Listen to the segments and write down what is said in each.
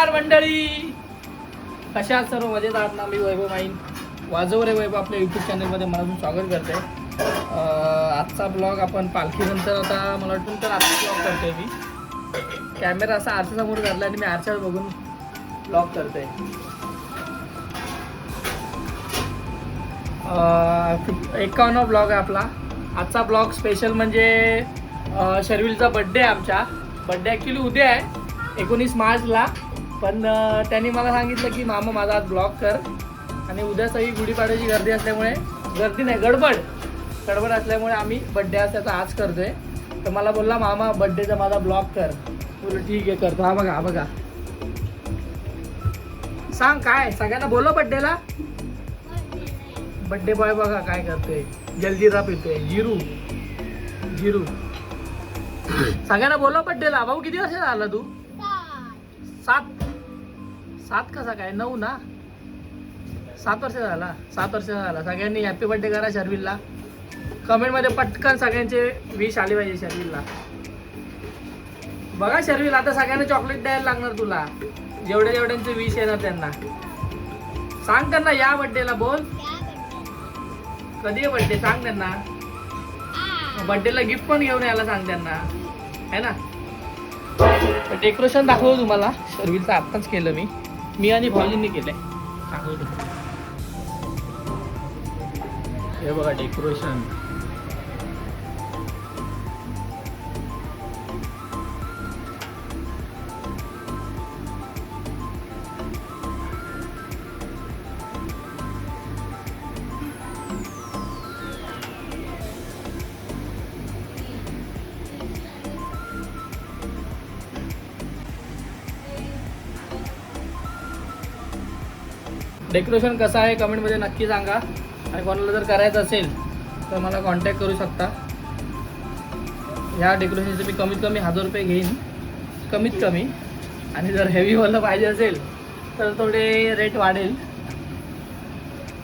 नमस्कार मंडळी, कशा आहात सर्व? मजेत आहात ना? मी वैभव माईन वाजव रे वैभव आपल्या यूट्यूब चॅनलमध्ये मनापासून स्वागत करते. आजचा ब्लॉग आपण पालखीनंतर आता मला वाटतं तर आजचा ब्लॉग करतोय. मी कॅमेरा असा आरशासमोर धरला आणि मी आरशावर बघून ब्लॉग करतोय. 51वा ब्लॉग आहे आपला. आजचा ब्लॉग स्पेशल म्हणजे शर्विलचा बड्डे आहे. आमच्या बड्डे ॲक्च्युली उद्या आहे 19 मार्चला, पण त्यांनी मला सांगितलं की मामा माझा आज ब्लॉग कर, आणि उद्या सगळी गुढीपाडव्याची गर्दी असल्यामुळे, गर्दी नाही गडबड असल्यामुळे आम्ही बड्डे आज त्याचा आज करतोय. तर मला बोलला मामा बड्डेचा माझा ब्लॉग कर. बोललो ठीक आहे करतो. हा बघा सांग काय सगळ्यांना बोलो बड्डेला. बड्डे बॉय बघा काय करतोय, जलजीरा पितोय, जिरू सगळ्यांना बोलव बड्डेला. भाऊ किती वर्ष झाला तू? 7 कसा काय 9 ना, 7 वर्ष झाला. 7 वर्ष झाला. सगळ्यांनी हॅपी बर्थडे करा शर्विलला. कमेंटमध्ये पटकन सगळ्यांचे विश आले पाहिजे शर्विलला. बघा शर्विल, आता सगळ्यांना चॉकलेट द्यायला लागणार तुला. जेवढ्यांचे विश येणार त्यांना सांग. त्यांना या बर्थडेला बोल. कधी आहे बर्थडे सांग त्यांना. बर्थडेला गिफ्ट पण घेऊन यायला सांग त्यांना, है ना. डेकोरेशन दाखवतो तुम्हाला. शर्विलचं आत्ताच केलं मी आणि भाऊजींनी केलंय. दाखवतो हे बघा डेकोरेशन. डेकोरेशन कसं आहे कमेंटमध्ये नक्की सांगा, आणि कोणाला जर करायचं असेल तर मला कॉन्टॅक्ट करू शकता. ह्या डेकोरेशनचे मी कमीत कमी 1000 रुपये घेईन, कमीत कमी. आणि जर हेवीवालं पाहिजे असेल तर थोडे रेट वाढेल.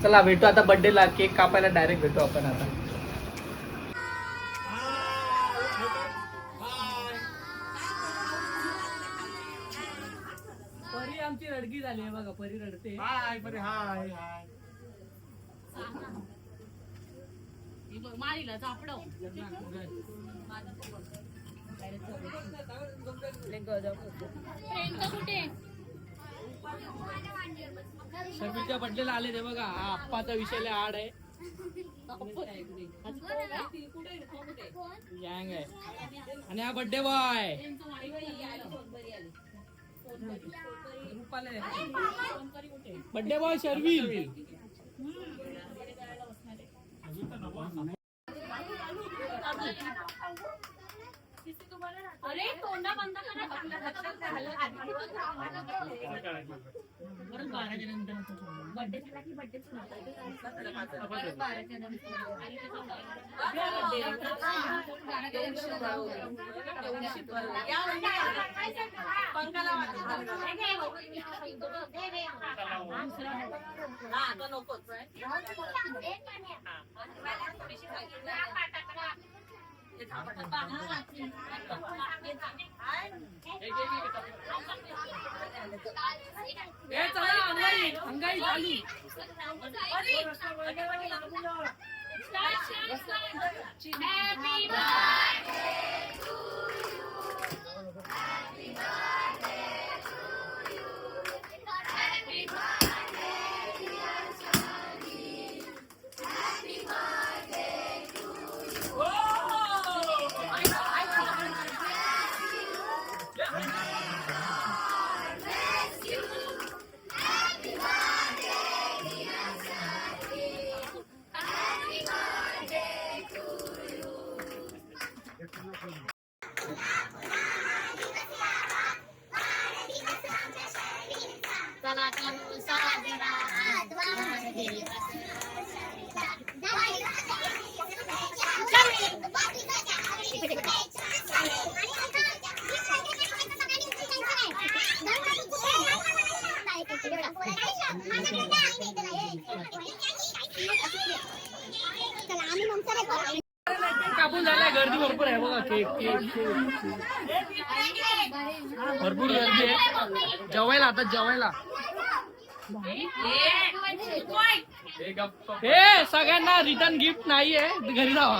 चला भेटू आता बड्डेला. केक कापायला डायरेक्ट भेटू आपण आता. परी आमची रडकी झाली आहे बघा. परी रडते. हाय परी. हाय मारीला चापडव कुठे शर्विलच्या बड्डेला आले ते बघा. हा आप्पाचा विषयला आड आहे. गँग आहे. आणि हा birthday boy birthday boy Sharvil. अरे तोंडा बंद करा. बर्थडे झाला की बर्थडे अंगाई चालू. कापून झालाय. गर्दी भरपूर आहे बघा. केक भरपूर गर्दी आहे. जेवायला आता जेवायला. हे सगळ्यांना रिटर्न गिफ्ट नाहीये, घरी जावा.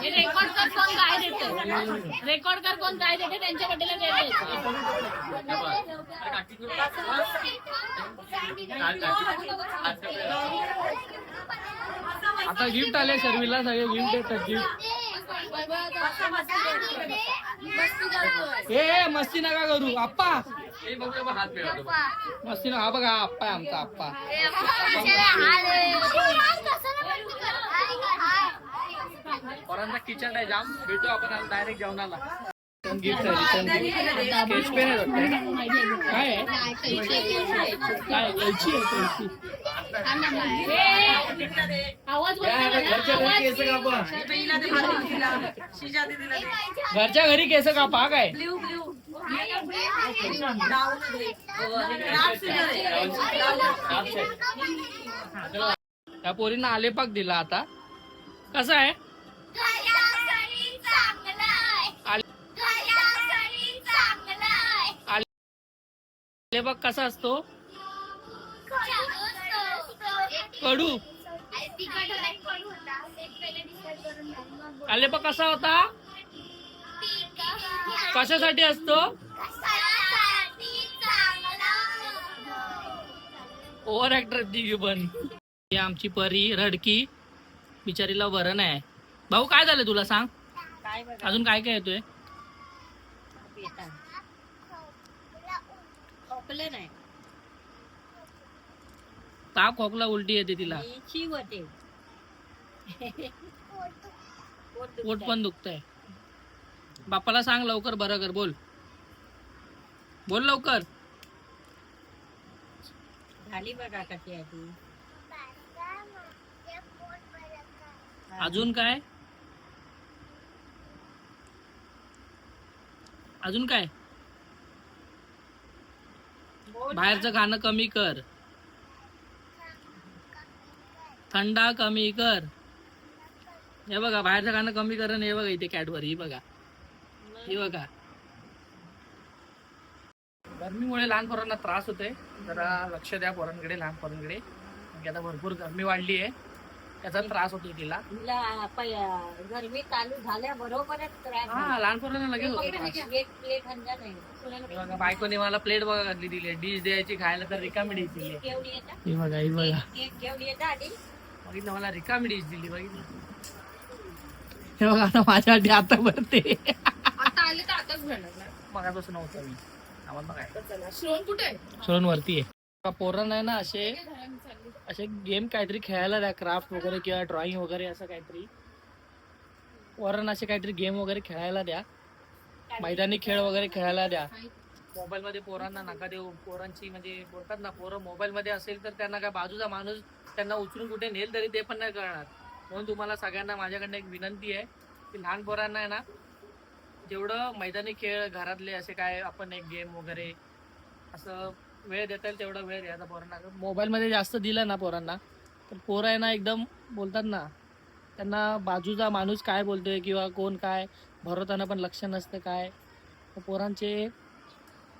रेकॉर्ड कर कोण काय देते, रेकॉर्ड कर कोण काय देते त्यांच्या बड्डेला देते. आता गिफ्ट आले शर्वीला, सगळे गिफ्ट देतात. गिफ्ट हे मस्ती नका करू आप्पा, मस्ती ना. हा बघा आप्पा आहे आमचा आप्पा. पोरांचा किचन आहे जाम. भेटू आपण डायरेक्ट जेवणाला. गिफ्ट आहे, स्केच पेन आहे. काय आहे काय कैची आहे कैची. आवाज घरच्या घरी केस कापा काय. त्या पोरींना आलेपाक दिला. आता कसं आहे आलेपाक कसा असतो. कडू. आलेपाक कसा होता, कशासाठी असतो. ओव्हर ऍक्टर ती पण. ही आमची परी रडकी, बिचारीला बरं नाही. भाऊ काय झालं तुला सांग, अजून काय काय येतोय. नाही ताप खोकला उलटी येते तिला. पोट पण दुखतंय. बाप्पाला सांग लवकर बरं कर. बोल बोल लवकर. झाली बघा कशी आहे ती. अजून काय, अजून काय. बाहेरचं खाणं कमी कर, थंडा कमी कर. हे बघा बाहेरचं खाणं कमी कर. हे बघा इथे कॅडबरी, ही बघा ही बघा. गरमीमुळे लहान पोरांना त्रास होतोय. जरा लक्ष द्या पोरांकडे, लहान पोरांकडे. म्हणजे आता भरपूर गरमी वाढली आहे, त्याचा त्रास होतोय तिला. गरमी चालू झाल्या बरोबरच हा लहान पोरांना लगेच होतो त्रास. बघा बायकोने मला प्लेट बघा घातली दिली. डिश द्यायची खायला तर रिकामी डिश दिली. ही बघा ही बघा, बघितलं मला रिकामी डिश दिली. बघितलं हे बघा. आता माझ्यासाठी आता भरते. आता आले तर आताच भेटणार. मगापासून नव्हतं मी. आम्हाला काय श्रोन कुठे आहे. श्रोन वरती आहे. पोरांना आहे ना असे असे गेम काहीतरी खेळायला द्या, क्राफ्ट वगैरे किंवा ड्रॉइंग वगैरे असं काहीतरी. पोरांना असे काहीतरी गेम वगैरे खेळायला द्या, मैदानी खेळ वगैरे खेळायला द्या. मोबाईल मध्ये पोरांना नका देऊ. पोरांची म्हणजे बोलतात ना, पोरं मोबाईल मध्ये असेल तर त्यांना काय बाजूचा माणूस त्यांना उचलून कुठे नेल तरी ते पण नाही कळणार. म्हणून तुम्हाला सगळ्यांना माझ्याकडनं एक विनंती आहे की लहान पोरांना आहे ना जेवढं मैदानी खेळ घरातले असे काय आपण एक गेम वगैरे असं वेळ देता येईल तेवढा वेळ द्यायचा पोरांना. मोबाईलमध्ये जास्त दिलं ना पोरांना तर पोरं आहे ना एकदम बोलतात ना, त्यांना बाजूचा माणूस काय बोलतोय किंवा कोण काय भरवताना पण लक्ष नसतं काय. पोरांचे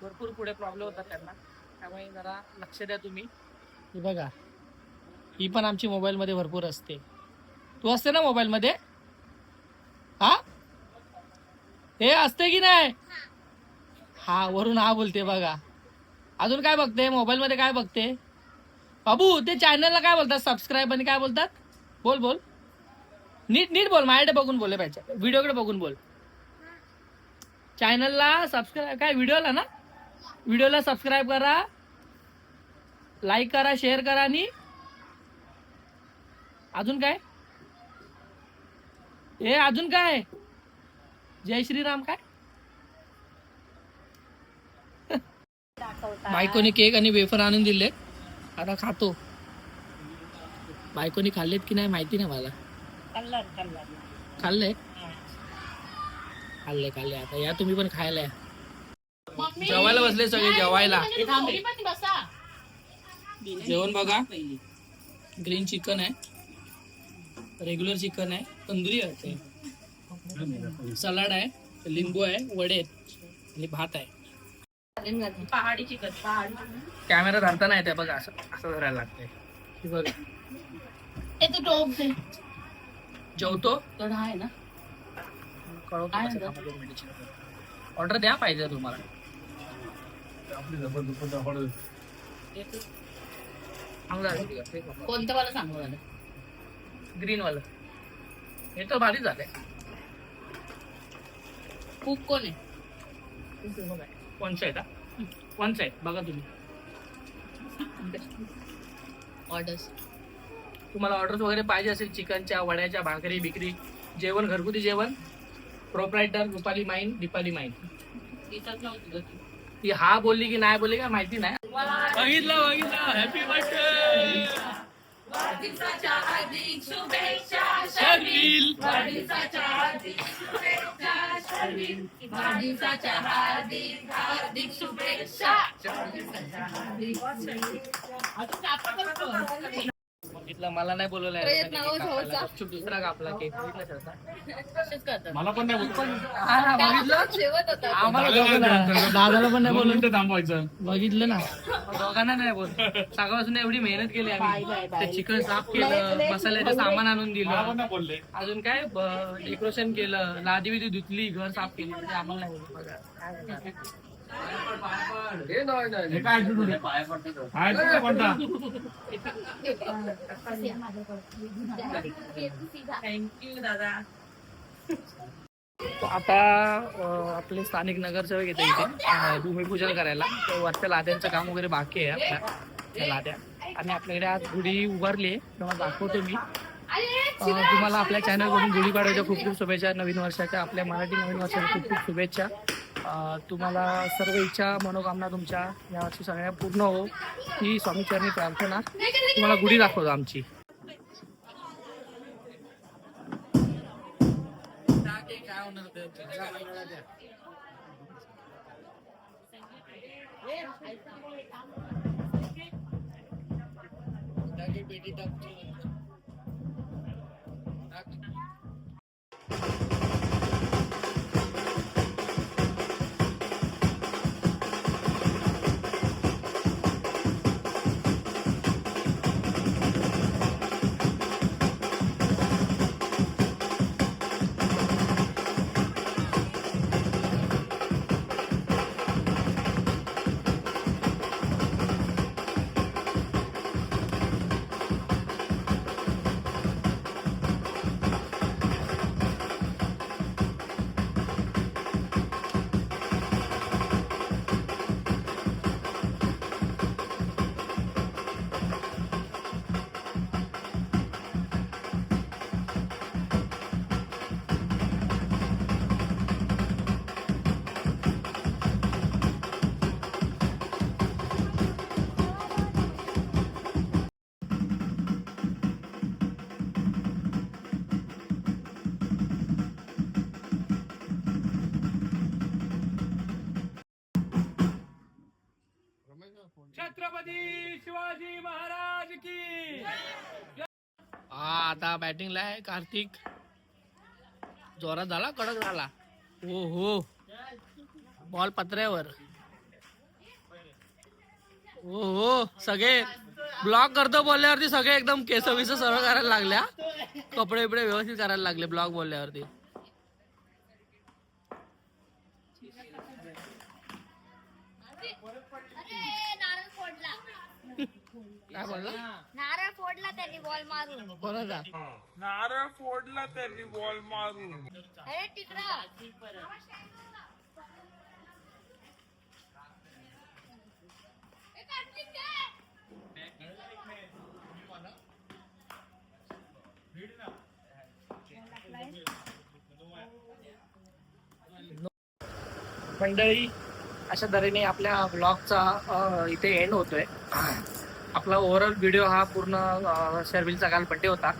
भरपूर पुढे प्रॉब्लेम होतात त्यांना. त्यामुळे जरा लक्ष द्या तुम्ही. ही बघा ही पण आमची मोबाईलमध्ये भरपूर असते. तू असते ना मोबाईलमध्ये. हा हे असते की नाही. हा वरून हा बोलते बघा. अजून काय बघते मोबाईल मध्ये, काय बघते बाबू. ते चॅनलला काय बोलतात, सबस्क्राईब आणि काय बोलतात. बोल बोल नीट नीट बोल. माझ्याकडे बघून बोलले पाहिजे, व्हिडिओकडे बघून बोल. चॅनलला सबस्क्राईब काय, व्हिडिओला ना, व्हिडिओला सबस्क्राईब करा, लाईक करा, शेअर करा. आणि अजून काय हे अजून काय, जय श्रीराम काय. बायकोने केक आणि वेफर आणून दिले, आता खातो. बायकोने खाल्लेत की नाही माहिती नाही मला. खाल्ले खाल्ले खाल्ले. आता या तुम्ही पण खायला या. जेवायला बसले सगळे जेवायला. जेवण बघा, ग्रीन चिकन आहे, रेग्युलर चिकन आहे, तंदुरी आहे, सलाड आहे, लिंबू आहे, वडे आहेत आणि भात आहे. पहाडी चिकन पहाडी कॅमेरा धरताना येते बघा, असं असं धरायला लागतंय. हे बघा ते तू टोप दे जेवतो तर आहे ना ऑर्डर द्या पाहिजे तुम्हाला. कोणतं मला सांगू झालं ग्रीन वाला हे तर भारी झालंय. खूप कोण आहे कोणचं आहे का कोणचं आहे बघा तुम्ही. ऑर्डर्स तुम्हाला ऑर्डर्स वगैरे पाहिजे असेल चिकनच्या, वड्याच्या, भाकरी बिकरी, जेवण, घरगुती जेवण, प्रोप्रायटर रुपाली माईन, दीपाली माईन. दिसत नव्हती ती हा बोलली की नाही बोलली काय माहिती नाही. बघितलं हॅपी बर्थडे वाढदिवसाच्या हार्दिक शुभेच्छा शर्विल. वाढदिवसाच्या हार्दिक शुभेच्छा शर्विल वाढदिवसाच्या हार्दिक हार्दिक शुभेच्छा बघितलं मला नाही बोलवलं प्रयत्न हो भाऊचा. दुसरा कापला केक बघितलं सरचा. तसेच करतात मला पण नाही बोलतो. बघितलं जेवत होता आम्हाला दोघांना दादाला पण नाही बोलवलं. मिनिटं थांबवायचं. बघितलं ना दोघांना नाही बोल. सकाळपासून एवढी मेहनत केली आम्ही. ते चिकन साफ केलं, मसाल्याचं सामान आणून मला पण दिलं, नाही बोलले. अजून काय डेकोरेशन केलं, लादी बिदी धुतली, घर साफ केली, म्हणजे आम्हाला नाही बोललं. बघा. हे काय attitude आहे? attitude कोणता? थँक्यू दादा आता आपले स्थानिक नगरसेवक येते इथे भूमिपूजन करायला. तर वरच्या लाद्यांचं काम वगैरे बाकी आहे आपल्या त्या लाद्या. आणि आपल्याकडे आज गुढी उभारली आहे, तुम्हाला दाखवतो मी. तुम्हाला आपल्या चॅनलकडून गुढीपाडव्याच्या खूप खूप शुभेच्छा. नवीन वर्षाच्या, आपल्या मराठी नवीन वर्षाच्या खूप खूप शुभेच्छा. तुम्हाला सर्व इच्छा मनोकामना तुमच्या यावर्षी सगळ्या पूर्ण हो ही स्वामीचरणी प्रार्थना. तुम्हाला गुढी दाखवतो आमची. छत्रपती शिवाजी महाराज की. आता बॅटिंगला आहे कार्तिक. जोरात झाला, कडक झाला. हो हो बॉल पत्र्यावर. हो हो सगळे ब्लॉक करतो बोलल्यावरती सगळे एकदम केस विस सरळ करायला लागल्या, कपडे बिपडे व्यवस्थित करायला लागले ब्लॉक बोलल्यावरती. काय बोलला? नारळ फोडला त्यांनी बॉल मारून. कोणाचा? नारळ फोडला त्यांनी बॉल मारून. अरे तिकडं मंडळी, अशा तऱ्हेने आपल्या ब्लॉगचा इथे एंड होतोय. आपला ओव्हरऑल व्हिडिओ हा पूर्ण शर्विलचा काल बड्डे होता.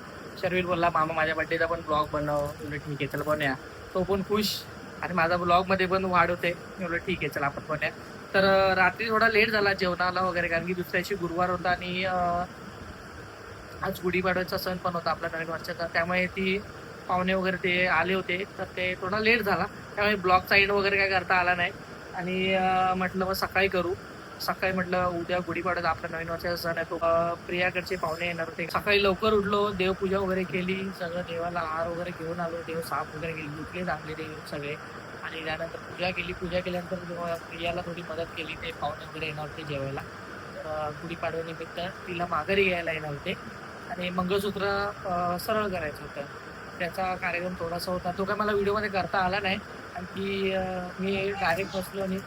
शर्विल बोलला मामा माझ्या बड्डेचा पण ब्लॉग बनव. ठीक आहे चला बनवूया. तो पण खुश आणि माझा ब्लॉगमध्ये पण वाढ होते. ठीक आहे चला आपण बनवूया. तर रात्री थोडा लेट झाला जेवणाला वगैरे, कारण की दुसऱ्या दिवशी गुरुवार होता आणि आज गुढीपाडव्याचा सण पण होता आपल्या नवीन वर्षाचा. त्यामुळे ती पाहुणे वगैरे ते आले होते, तर ते थोडा लेट झाला. त्यामुळे ब्लॉगचा एंड वगैरे काय करता आला नाही. आणि म्हटलं मग सकाळी करू. सकाळी म्हटलं उद्या गुढीपाडवा आपला नवीन वर्षाचा सण आहे तो प्रियाकडचे पाहुणे येणार होते. सकाळी लवकर उठलो, देवपूजा वगैरे केली, सगळं देवाला हार वगैरे घेऊन आलो, देव साफ वगैरे केली, धुतले चांगले देव सगळे. आणि त्यानंतर पूजा केली. पूजा केल्यानंतर प्रियाला थोडी मदत केली. ते पाहुणे वगैरे येणार होते जेवायला. गुढीपाडव्यानिमित्त तिला माघारी घ्यायला येणार होते आणि मंगळसूत्र सरळ करायचं होतं. त्याचा कार्यक्रम थोडासा होता, तो काय मला व्हिडिओमध्ये करता आला नाही. आणखी मी डायरेक्ट बसलो आणि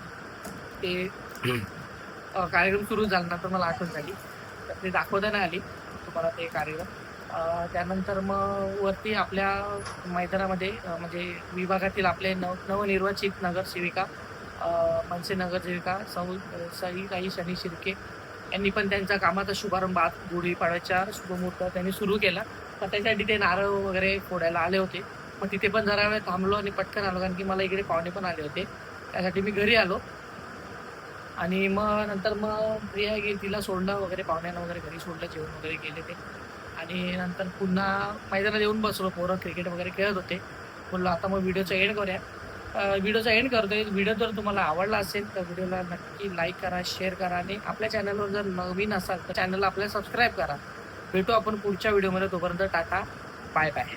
ते कार्यक्रम सुरू झाल्यानंतर मला आठवण झाली, तर ते दाखवता नाही आली तुम्हाला ते कार्यक्रम. त्यानंतर मग वरती आपल्या मैदानामध्ये म्हणजे विभागातील आपले नवनिर्वाचित नगरसेविका मनसे नगरसेविका सई शनी शिर्के यांनी पण त्यांच्या कामाचा शुभारंभ आज गुढीपाडव्याच्या शुभमुहूर्त त्यांनी सुरू केला. तर त्यासाठी ते नारळ वगैरे फोडायला आले होते. मग तिथे पण जरा वेळ थांबलो आणि पटकन आलो, कारण की मला इकडे पाहुणे पण आले होते. त्यासाठी मी घरी आलो आणि मग नंतर मग प्रिया गेली, तिला सोडलं वगैरे, पाहुण्यांना वगैरे घरी सोडलं, जेवण वगैरे केले ते. आणि नंतर पुन्हा मैदानात येऊन बसलो. पोरं क्रिकेट वगैरे खेळत होते. बोललो आता मग व्हिडिओचा एंड करूया. व्हिडिओचा एंड करतोय. व्हिडिओ जर तुम्हाला आवडला असेल तर व्हिडिओला नक्की लाईक करा, शेअर करा आणि आपल्या चॅनलवर जर नवीन असाल तर चॅनलला आपल्याला सबस्क्राईब करा. भेटू आपण पुढच्या व्हिडिओमध्ये. तोपर्यंत टाटा, बाय बाय.